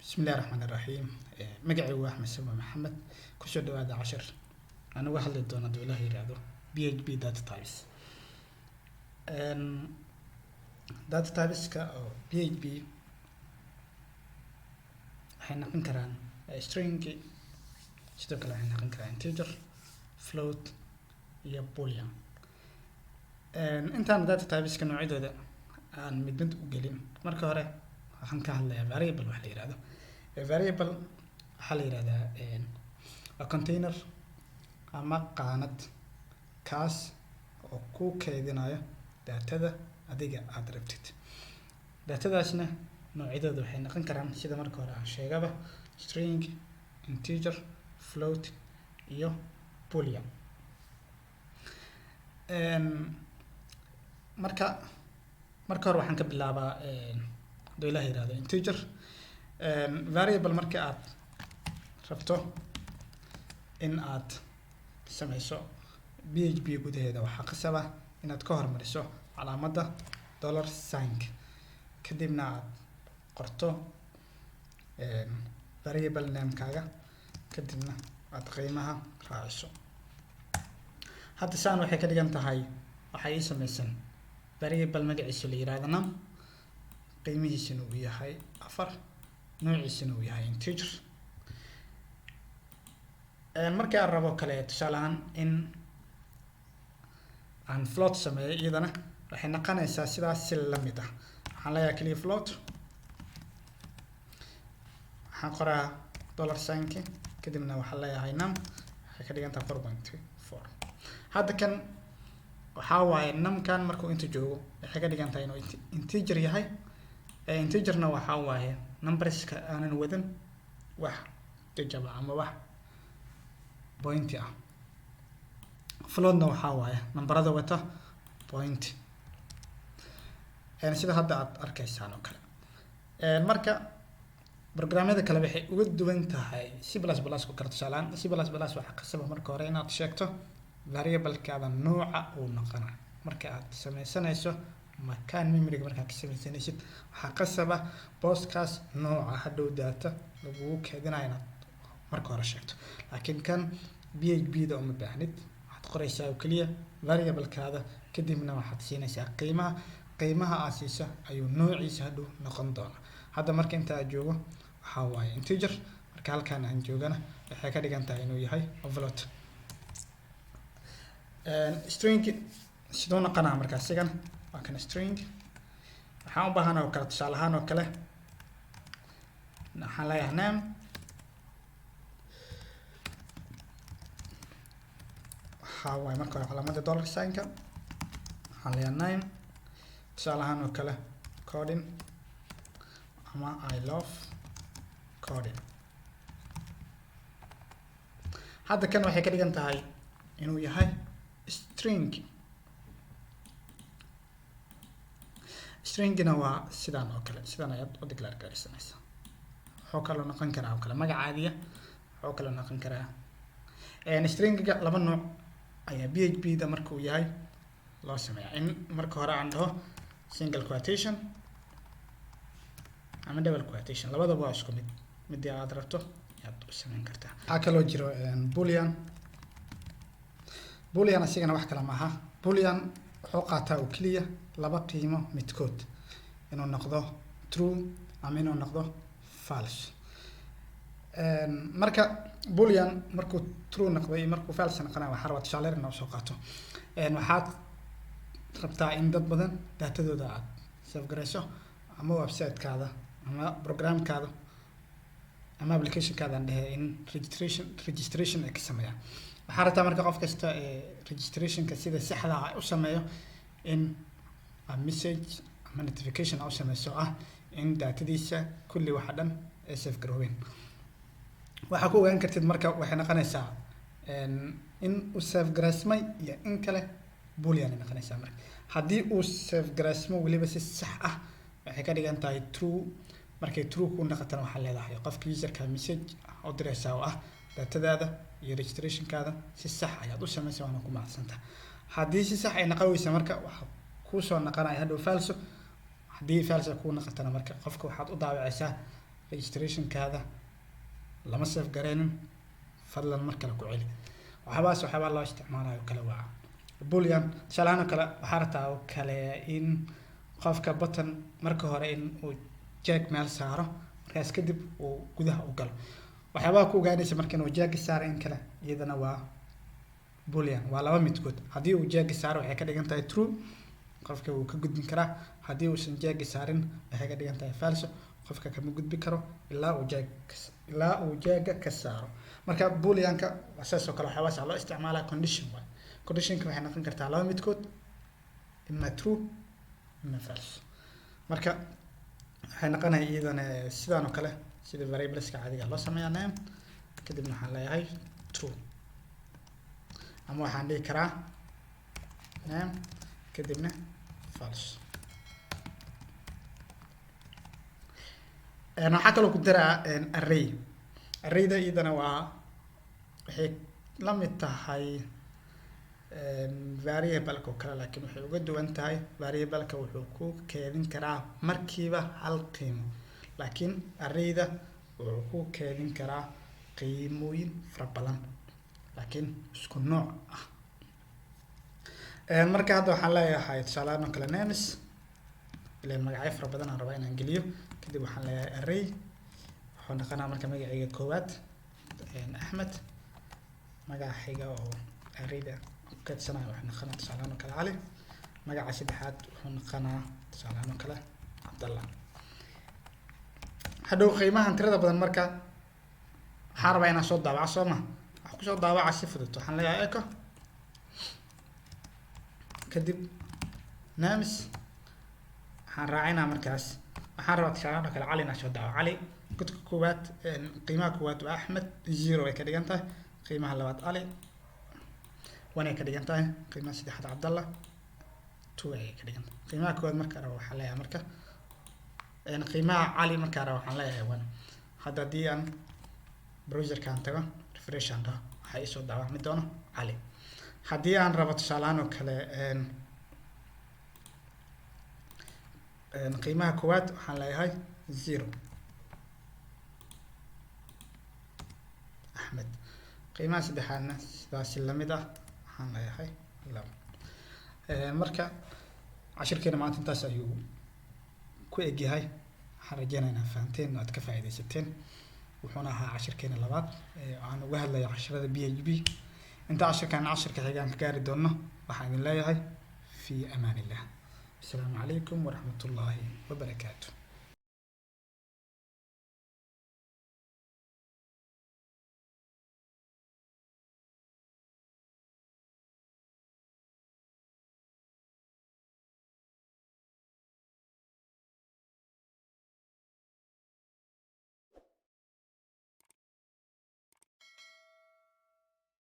بسم الله الرحمن الرحيم. مقعي واحمد سما محمد كسر هذا عشر. أنا واحد للدونا دوله يرادو PHP data types. data types كا أو PHP حنا نقرأ string شتو كلا حنا نقرأ integer float يا boolean. أنت أنا data types كانوا عدة ده أنا مدمت وقلين مركه هره waxaan ka hadlayaa variable wax la yiraahdo variable waxa la yiraahdaa a container ama qaanad kaas oo ku kaydinayo daatada adiga aad rabtid daatadaasna noocyadooda waxay noqon karaan sida marka hore aan sheegaba string integer float iyo boolean marka hore waxaan ka bilaabaa دو إله هذا integer variable marka aad rabto in aad samayso PHP gudaheeda waxa qasaba inaad ka hormariso calaamadda $sign kadibna aad qorto variable name kaaga kadibna aad qiimaha raaciso hadda saan waxay ka dhigan tahay waxay samaysan variable magaciisa la yiraahdo name qiimihiisuna uu yahay 4 noociisuna uu yahay integer marka aan rabo kale tusaale ahaan in aan float sameeyo iyadana waxay noqonaysaa sidaas si la mid ah waxaan leeyahay kaliya float waxaan qoraa $sign kadibna waxaan leeyahay num waxay ka dhigan tahay 4.4 hadda kan waxa waaye numkan markuu inta joogo waxay ka dhigan tahay inuu integer yahay integerna waxa waaye numberska aanan wadan wax tajaba ama wax point ah floatna waxa waaye numberada wata point sida hadda aad arkaysaan oo kale marka programmada kale waxay uga duwan tahay C++ ku kala tusaalaan C++ waxa qasaba marka hore inaad sheegto variable-kaada nooca uu noqonayo marka aad samaysanayso makaan memory markaa ka samaysanaysid waxa qasaba postkaas nooca hadhow data lagu keedinayo inaad marka hore sheegto laakiin kan PHP da uma baahnid waxaad qoraysaa oo kaliya variable kaada kadibna waxaad siinaysaa qiimaha aad siiso ayuu noociisa hadhow noqon doona hadda marka inta aad joogo waxa waaye integer marka halkaan aan joogana waxay ka dhigan tahay inuu yahay float string sidoo noqonaa markaa sigan kan string waxaan u baahanaa oo kale tusaale ahaan oo kale waxaan leeyahay name waxa waaye marka hore calaamadda $sign-ka waxaan leeyahay name tusaale ahaan oo kale coding ama I love coding hadda kan waxay ka dhigan tahay inuu yahay string stringina waa sidaan oo kale sidaan ayaad u declare garaysanaysaa wuxuu kaloo noqon karaa oo kale magacaadiya wuxuu kaloo noqon karaa stringiga laba nooc ayaa PHP da markuu yahay loo sameeyaa in marka hore aan dhaho single quotation ama double quotation labadaba waa isku mid midii aad rabto ayaad u samayn kartaa waxaa kaloo jiro boolean asigana wax kale maaha boolean wuxuu qaataa oo kaliya laba qiimo midkood inuu noqdo true ama inuu noqdo false marka boolean markuu true noqdo iyo markuu false noqonayo waxa rabaa tusaale inuu soo qaato waxaad rabtaa in dad badan daatadooda aad save garayso ama website-kaada ama program-kaada ama application-kaada in registration ay ka sameeyaan waxaa rabtaa marka qof kasta registration-ka sida saxda ah u sameeyo in a message ama notification au sameyso in daatadiisa kulli waxa dhan ay save garoobeen waxa ku ogaan kartid marka waxay noqonaysaa in uu save garaysmay iyo in kale boolean ay noqonaysaa marka haddii uu save garaysmo waliba si sax ah waxay ka dhigan tahay true markay true ku noqotana waxaa leedahay qofka userka message u diraysaa oo daatadaada iyo registration-kaada si sax ayaad u samaysaa waana ku macsantaa haddii si sax ay noqonaysa marka waxa ku soo noqonaya hadhow falso haddii falso ku noqotana marka qofka waxaad u daawacaysaa registrationkaada lama save gareynin fadlan mar kale ku celi. waxyaabaa loo isticmaalayo kale waa boolean. tusaalahaan oo kale waxaa rabtaa oo kale in qofka button marka hore in uu check meel saaro markaas kadib uu gudaha u galo. waxyaabaha ku ogaanaysa marka inuu check saaro in kale iyadana waa boolean, waa laba midkood. haddii uu check saaro waxay ka dhigan tahay true, qofka wuu ka gudbin karaa. haddii uusan check saarin waxay ka dhigan tahay false, qofka kama gudbi karo ilaa uu check ka saaro. marka booleanka saas oo kale waxyaabahaas loo isticmaalaa condition waay. conditionka waxay noqon kartaa laba midkood, ima true ima false. marka waxay noqonaya iyadana sidaan oo kale sida variableska caadiga loo sameeyaa name kadibna waxaan leeyahay true, ama waxaan dhihi karaa name kadibna false. waxaa kaloo ku daraa array. arrayda iyadana waa waxay la mid tahay variable-ka oo kale, laakiin waxay uga duwan tahay variable-ka wuxuu ku keedin karaa markiiba hal qiimo, laakiin arrayda wuxuu ku keedin karaa qiimooyin fara badan laakiin isku nooc ah. marka hadda waxaan leeyahay tusaalahaan oo kale names, ileen magacyo fara badan aan rabaa inaan geliyo. kadib waxaan leeyahay array, wuxuu noqonaa marka magacayga koowaad Axmed, magaca xiga oo arrayda kadsanayo waxay noqonaa tusaalahaan oo kale Cali, magaca saddexaad wuxuu noqonaa tusaalahaan oo kale Cabdallah. hadhow qiimahan tirada badan marka waxaan rabaa inaan soo daabaco soo ma waxaan kusoo daabaca si fudud. waxaan leeyahay echo kadib names, waxaan raacinaa markaas waxaan rabaa tusaalahaan oo kale Cali inaan soo daabaco. Cali godka koowaad qiimaha koowaad waa Axmed 0 ay ka dhigan tahay, qiimaha labaad Cali 1 ay ka dhigan tahay, qiimaha saddexaad Cabdallah 2 ay ka dhigan tahay. qiimaha koowaad marka rabo waxaan leeyahay marka qiimaha Cali marka rabo waxaan leeyahay 1. hadda haddii aan browserkaan tago refresh aan dhaho waxaa isoo daawacmi doona Cali. haddii aan rabo tusaalahaan oo kale qiimaha koowaad waxaan leeyahay 0 Axmed. qiimaha saddexaadna sidaasi lamid ah waxaan leeyahay 2. marka cashirkeena maanta intaas ayuu ku egyahay. waxaan rajeynayaa inaad fahanteen oo aad ka faa'iidaysateen. wuxuuna ahaa cashirkeena labaad aan uga hadlayo casharada PHP. inta cashirka xigaan ka gaari doono waxaan idin leeyahay fi amaan illah. السلام عليكم ورحمة الله وبركاته.